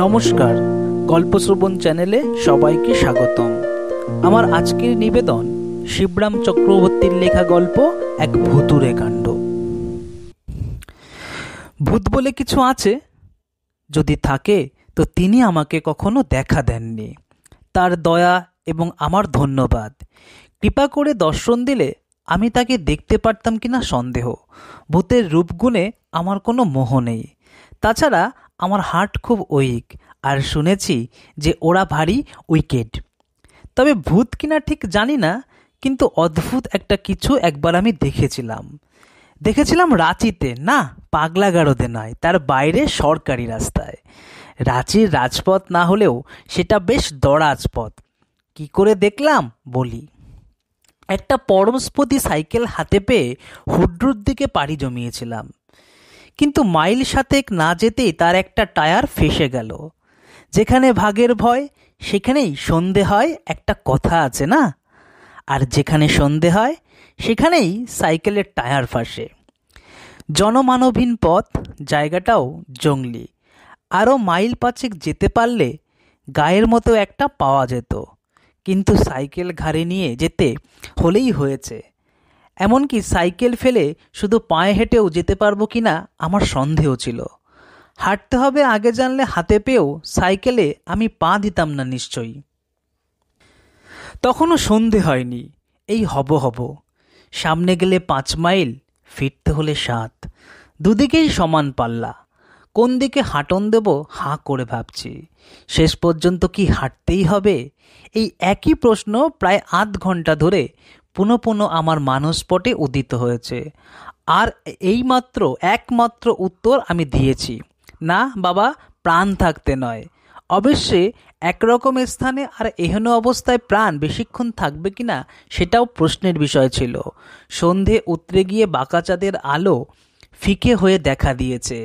নমস্কার, গল্প শ্রবণ চ্যানেলে সবাইকে স্বাগতম। আমার আজকের নিবেদন শিবরাম চক্রবর্তীর লেখা গল্প এক ভুতুড়ে কাণ্ড। ভূত বলে কিছু আছে, যদি থাকে তো তিনি আমাকে কখনো দেখা দেননি। তার দয়া এবং আমার ধন্যবাদ। কৃপা করে দর্শন দিলে আমি তাকে দেখতে পারতাম কিনা সন্দেহ। ভূতের রূপগুণে আমার কোনো মোহ নেই। তাছাড়া আমার হার্ট খুব উইক, আর শুনেছি যে ওরা ভারী উইকেড। তবে ভূত কিনা ঠিক জানি না, কিন্তু অদ্ভুত একটা কিছু একবার আমি দেখেছিলাম রাঁচিতে, না পাগলাগারদে নয়, তার বাইরে সরকারি রাস্তায়। রাঁচির রাজপথ না হলেও সেটা বেশ দরাজ পথ। কি করে দেখলাম বলি। একটা পরমস্পতি সাইকেল হাতে পেয়ে হুড্রুর দিকে পাড়ি জমিয়েছিলাম, কিন্তু মাইল সাতেক না যেতেই তার একটা টায়ার ফেসে গেল। যেখানে ভাগের ভয় সেখানেই সন্ধে হয়, একটা কথা আছে না? আর যেখানে সন্ধে হয় সেখানেই সাইকেলের টায়ার ফাঁসে। জনমানবহীন পথ, জায়গাটাও জংলি। আরও মাইল পাঁচেক যেতে পারলে গায়ের মতো একটা পাওয়া যেত, কিন্তু সাইকেল ঘাড়ে নিয়ে যেতে হলেই হয়েছে। এমনকি সাইকেল ফেলে শুধু পায়ে হেঁটেও যেতে পারবো কিনা আমার সন্দেহ ছিল। হাঁটতে হবে আগে জানলে হাতে পেয়েও সাইকেলে আমি পা দিতাম না নিশ্চয়ই। তখনও সন্ধে হয়নি, এই হব। সামনে গেলে 5 মাইল, ফিরতে হলে 7। দুদিকেই সমান পাল্লা। কোন দিকে হাঁটন দেব হাঁ করে ভাবছি। শেষ পর্যন্ত কি হাঁটতেই হবে? এই একই প্রশ্ন প্রায় আধ ঘন্টা ধরে পুনঃ আমার মানসপটে উদিত হয়েছে। আর এইমাত্র একমাত্র উত্তর আমি দিয়েছি, না বাবা, প্রাণ থাকতে নয়। অবশ্যই একরকম স্থানে আর এহেন অবস্থায় প্রাণ বেশিক্ষণ থাকবে কিনা সেটাও প্রশ্নের বিষয় ছিল। সন্ধে উতরে গিয়ে বাঁকাচাঁদের আলো ফিকে হয়ে দেখা দিয়েছে।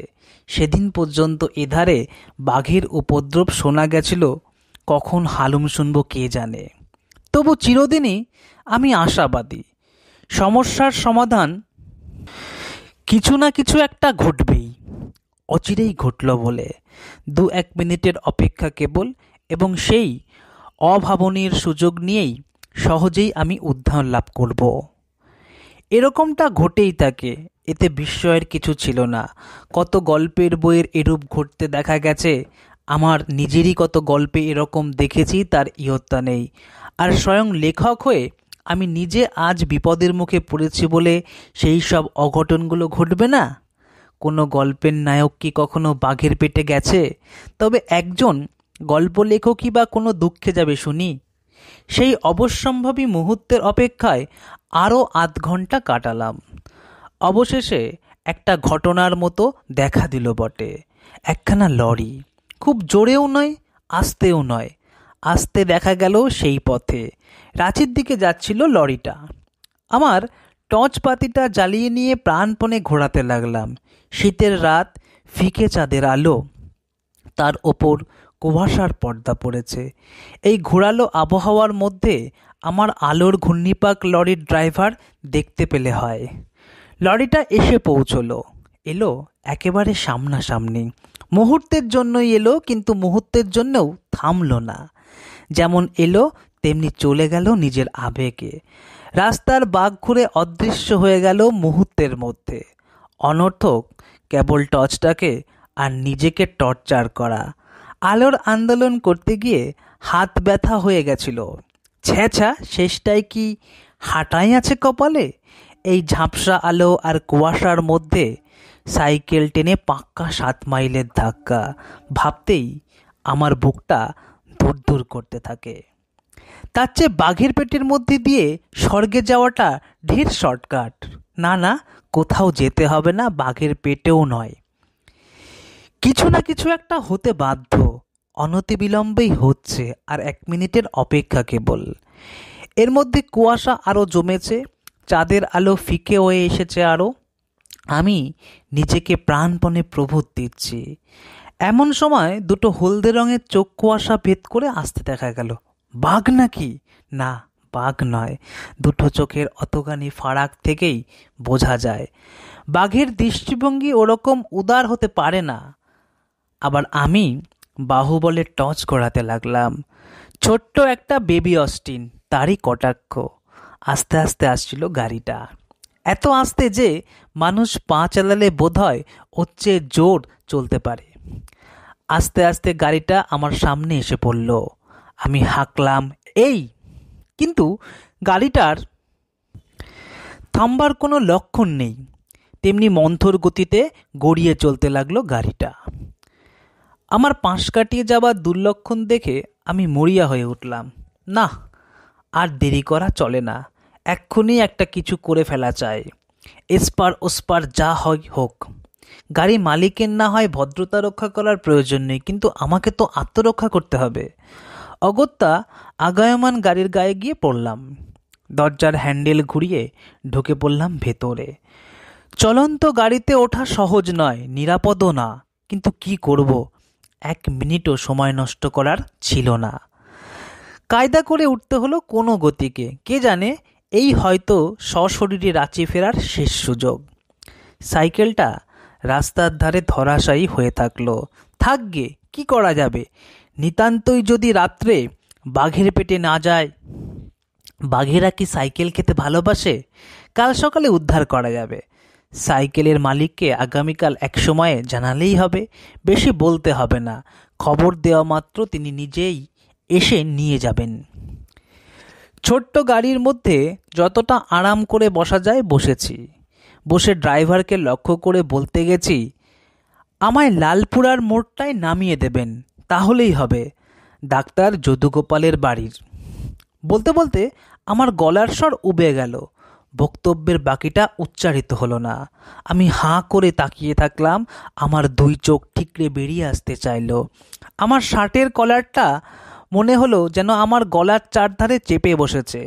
সেদিন পর্যন্ত এধারে বাঘের উপদ্রব শোনা গেছিল, কখন হালুম শুনব কে জানে। তবু চিরদিনই আমি আশাবাদী, সমস্যার সমাধান কিছু না কিছু একটা ঘটবেই। অচিরেই ঘটল বলে 2-1 মিনিটের অপেক্ষা কেবল, এবং সেই অভাবনীয় সুযোগ নিয়েই সহজেই আমি উদ্ধার লাভ করব। এরকমটা ঘটেই থাকে, এতে বিস্ময়ের কিছু ছিল না। কত গল্পের বইয়ের এরূপ ঘটতে দেখা গেছে, আমার নিজেরই কত গল্পে এরকম দেখেছি, তার ইয়ত্তা নেই। আর স্বয়ং লেখক হয়ে আমি নিজে আজ বিপদের মুখে পড়েছি বলে সেই সব অঘটনগুলো ঘটবে না? কোনো গল্পের নায়ক কি কখনো বাঘের পেটে গেছে? তবে একজন গল্প লেখকই বা কোনো দুঃখে যাবে শুনি? সেই অবশ্যম্ভাবী মুহূর্তের অপেক্ষায় আরও আধ ঘন্টা কাটালাম। অবশেষে একটা ঘটনার মতো দেখা দিল বটে। একখানা লরি, খুব জোরেও নয় আস্তেও নয়, আস্তে দেখা গেল সেই পথে রাঁচির দিকে যাচ্ছিল লরিটা। আমার টর্চ বাতিটা জ্বালিয়ে নিয়ে প্রাণপণে ঘোরাতে লাগলাম। শীতের রাত, ফিকে চাঁদের আলো, তার ওপর কুয়াশার পর্দা পড়েছে। এই ঘোরালো আবহাওয়ার মধ্যে আমার আলোর ঘূর্ণিপাক লরির ড্রাইভার দেখতে পেলে হয়। লরিটা এসে পৌঁছলো, এলো একেবারে সামনাসামনি। মুহূর্তের জন্যই এলো, কিন্তু মুহূর্তের জন্যও থামলো না। যেমন এলো তেমনি চলে গেল নিজের আবেগে। রাস্তার বাঁক ঘুরে অদৃশ্য হয়ে গেল মুহূর্তের মধ্যে। অনর্থক কেবল টর্চটাকে আর নিজেকে টর্চার করা। আলোর আন্দোলন করতে গিয়ে হাত ব্যথা হয়ে গেছিল। ছ্যাঁচা, শেষটায় কি হাঁটাই আছে কপালে? এই ঝাপসা আলো আর কুয়াশার মধ্যে সাইকেল টেনে পাক্কা 7 মাইলের ধাক্কা। ভাবতেই আমার বুকটা ধুরধুর করতে থাকে। তার চেয়ে বাঘের পেটের মধ্যে দিয়ে স্বর্গে যাওয়াটা ঢের শর্টকাট। না, কোথাও যেতে হবে না, বাঘের পেটেও নয়। কিছু না কিছু একটা হতে বাধ্য, অনতিবিলম্বেই হচ্ছে। আর 1 মিনিটের অপেক্ষা কেবল। এর মধ্যে কুয়াশা আরও জমেছে, চাঁদের আলো ফিকে হয়ে এসেছে আরও। আমি নিজেকে প্রাণপণে প্রবোধ দিচ্ছি। এমন সময় দুটো হলদে রঙের চোখ কুয়াশা ভেদ করে আসতে দেখা গেল। বাঘ নাকি? না, বাঘ নয়। দুটো চোখের অতখানি ফারাক থেকেই বোঝা যায় বাঘের দৃষ্টিভঙ্গি ওরকম উদার হতে পারে না। আবার আমি বাহুবলে টর্চ করাতে লাগলাম। ছোট্ট একটা বেবি অস্টিন, তারই কটাক্ষ। আস্তে আস্তে আসছিল গাড়িটা, এত আস্তে যে মানুষ পা চালালে বোধহয় ওর চেয়ে জোর চলতে পারে। আস্তে আস্তে গাড়িটা আমার সামনে এসে পড়ল। আমি হাঁকলাম, এই! কিন্তু গাড়িটার থামবার কোনো লক্ষণ নেই। তেমনি মন্থর গতিতে গড়িয়ে চলতে লাগলো গাড়িটা। আমার পাশ কাটিয়ে যাবার দুর্লক্ষণ দেখে আমি মরিয়া হয়ে উঠলাম। না, আর দেরি করা চলে না, এক্ষুনি একটা কিছু করে ফেলা চাই। এসপার ওসপার যা হয় হোক। গাড়ি মালিকের না হয় ভদ্রতা রক্ষা করার প্রয়োজন নেই, কিন্তু আমাকে তো আত্মরক্ষা করতে হবে। অগত্যা আগায়মান গাড়ির গায়ে গিয়ে পড়লাম। দরজার হ্যান্ডেল ঘুরিয়ে ঢুকে পড়লাম ভেতরে। চলন্ত গাড়িতে ওঠা সহজ নয়, নিরাপদও না, কিন্তু কি করব, 1 মিনিটও সময় নষ্ট করার ছিল না। কায়দা করে উঠতে হলো কোনো গতিকে। কে জানে, এই হয়তো সশরীরে রাঁচি ফেরার শেষ সুযোগ। সাইকেলটা রাস্তার ধারে ধরাশায়ী হয়ে থাকলো। থাকগে, কি করা যাবে? নিতান্তই যদি রাত্রে বাঘের পেটে না যায়। বাঘেরা কি সাইকেল খেতে ভালোবাসে? কাল সকালে উদ্ধার করা যাবে। সাইকেলের মালিককে আগামীকাল এক সময়ে জানালেই হবে, বেশি বলতে হবে না। খবর দেওয়া মাত্র তিনি নিজেই এসে নিয়ে যাবেন। ছোট্ট গাড়ির মধ্যে যতটা আরাম করে বসা যায় বসেছি। বসে ড্রাইভারকে লক্ষ্য করে বলতে গেছি, আমায় লালপুরার মোড়টায় নামিয়ে দেবেন, তাহলেই হবে। ডাক্তার যদুগোপালের বাড়ির। বলতে বলতে আমার গলার স্বর উবে গেল। বক্তব্যের বাকিটা উচ্চারিত হলো না। আমি হাঁ করে তাকিয়ে থাকলাম। আমার 2 চোখ ঠিকরে বেরিয়ে আসতে চাইল। আমার শার্টের কলারটা মনে হলো যেন আমার গলার চারধারে চেপে বসেছে।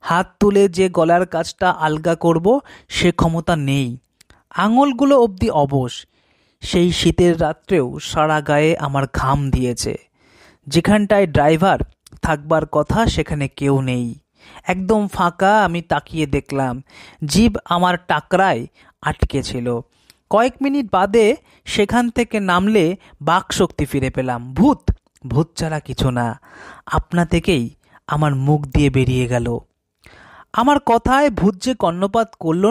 হাত তুলে যে গলার কাজটা আলগা করব সে ক্ষমতা নেই। আঙুলগুলো অবধি অবশ। সেই শীতের রাত্রেও সারা গায়ে আমার ঘাম দিয়েছে। যেখানটায় ড্রাইভার থাকবার কথা সেখানে কেউ নেই, একদম ফাঁকা। আমি তাকিয়ে দেখলাম জিভ আমার টাকরায় আটকে ছিল। কয়েক মিনিট বাদে সেখান থেকে নামলে বাকশক্তি ফিরে পেলাম। ভূত! ভূত ছাড়া কিছু না। আপনা থেকেই আমার মুখ দিয়ে বেরিয়ে গেল। আমার কথায় ভূত যে কর্ণপাত করল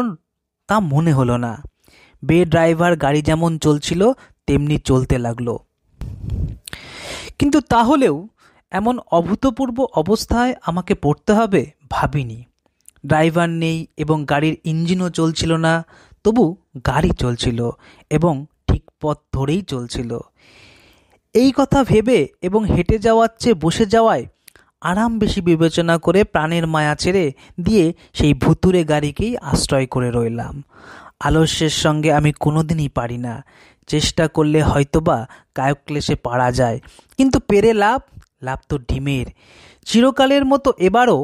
তা মনে হলো না। বে ড্রাইভার গাড়ি যেমন চলছিল তেমনি চলতে লাগলো। কিন্তু তাহলেও এমন অভূতপূর্ব অবস্থায় আমাকে পড়তে হবে ভাবিনি। ড্রাইভার নেই এবং গাড়ির ইঞ্জিনও চলছিল না, তবু গাড়ি চলছিল এবং ঠিক পথ ধরেই চলছিল। এই কথা ভেবে এবং হেঁটে যাওয়ার চেয়ে বসে যাওয়ায় আরাম বেশি বিবেচনা করে প্রাণের মায়া ছেড়ে দিয়ে সেই ভুতুরে গাড়িকেই আশ্রয় করে রইলাম। আলস্যের সঙ্গে আমি কোনোদিনই পারি না। চেষ্টা করলে হয়তোবা কায়ক্লেশে পারা যায়, কিন্তু পেরে লাভ? লাভ তো ডিমের। চিরকালের মতো এবারও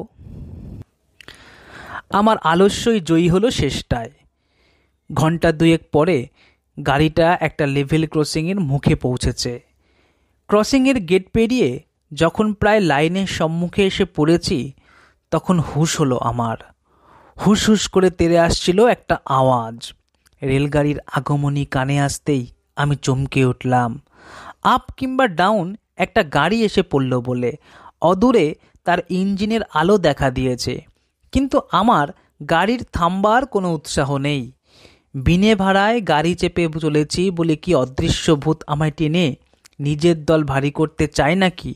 আমার আলস্যই জয়ী হলো শেষটায়। ঘন্টা 2 পরে গাড়িটা একটা লেভেল ক্রসিংয়ের মুখে পৌঁছেছে। ক্রসিংয়ের গেট পেরিয়ে যখন প্রায় লাইনের সম্মুখে এসে পড়েছি তখন হুঁশ হলো আমার। হুস হুস করে তেড়ে আসছিল একটা আওয়াজ। রেলগাড়ির আগমনী কানে আসতেই আমি চমকে উঠলাম। আপ কিংবা ডাউন একটা গাড়ি এসে পড়ল বলে অদূরে তার ইঞ্জিনের আলো দেখা দিয়েছে, কিন্তু আমার গাড়ির থামবার কোনো উৎসাহ নেই। বিনে ভাড়ায় গাড়ি চেপে চলেছি বলে কি অদৃশ্য ভূত আমায় টেনে নিজের দল ভারী করতে চায় নাকি?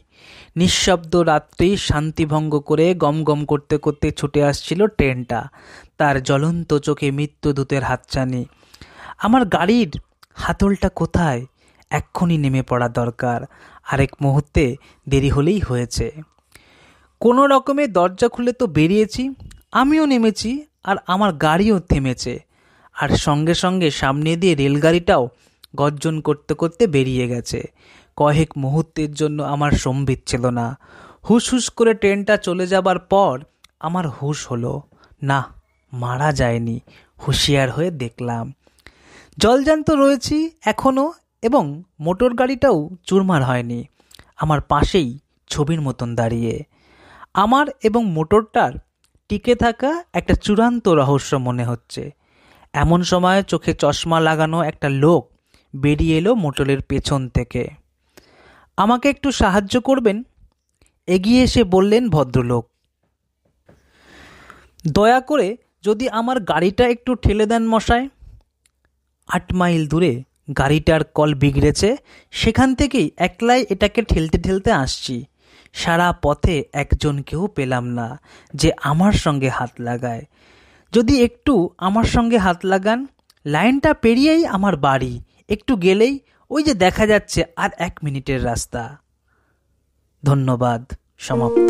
নিঃশব্দ রাত্রেই শান্তিভঙ্গ করে গম গম করতে করতে ছুটে আসছিল ট্রেনটা, তার জ্বলন্ত চোখে মৃত্যুদূতের হাতছানি। আমার গাড়ির হাতলটা কোথায়? এক্ষুনি নেমে পড়া দরকার, আরেক মুহূর্তে দেরি হলেই হয়েছে। কোনো রকমে দরজা খুলে তো বেরিয়েছি, আমিও নেমেছি আর আমার গাড়িও থেমেছে, আর সঙ্গে সঙ্গে সামনে দিয়ে রেলগাড়িটাও গর্জন করতে করতে বেরিয়ে গেছে। কয়েক মুহূর্তের জন্য আমার সম্বিত ছিল না। হুস হুস করে ট্রেনটা চলে যাবার পর আমার হুঁশ হলো, না, মারা যায়নি। হুঁশিয়ার হয়ে দেখলাম জলজান্ত রয়েছি এখনও, এবং মোটর গাড়িটাও চুরমার হয়নি। আমার পাশেই ছবির মতন দাঁড়িয়ে। আমার এবং মোটরটার টিকে থাকা একটা চূড়ান্ত রহস্য মনে হচ্ছে। এমন সময় চোখে চশমা লাগানো একটা লোক বেরিয়ে এলো মোটরের পেছন থেকে। আমাকে একটু সাহায্য করবেন? এগিয়ে এসে বললেন ভদ্রলোক। দয়া করে যদি আমার গাড়িটা একটু ঠেলে দেন মশাই। 8 মাইল দূরে গাড়িটার কল বিগড়েছে, সেখান থেকেই একলাই এটাকে ঠেলতে ঠেলতে আসছি। সারা পথে একজনকেও পেলাম না যে আমার সঙ্গে হাত লাগায়। যদি একটু আমার সঙ্গে হাত লাগান, লাইনটা পেরিয়েই আমার বাড়ি, একটু গেলেই ওই যে দেখা যাচ্ছে আর 1 মিনিটের রাস্তা। ধন্যবাদ। সমাপ্ত।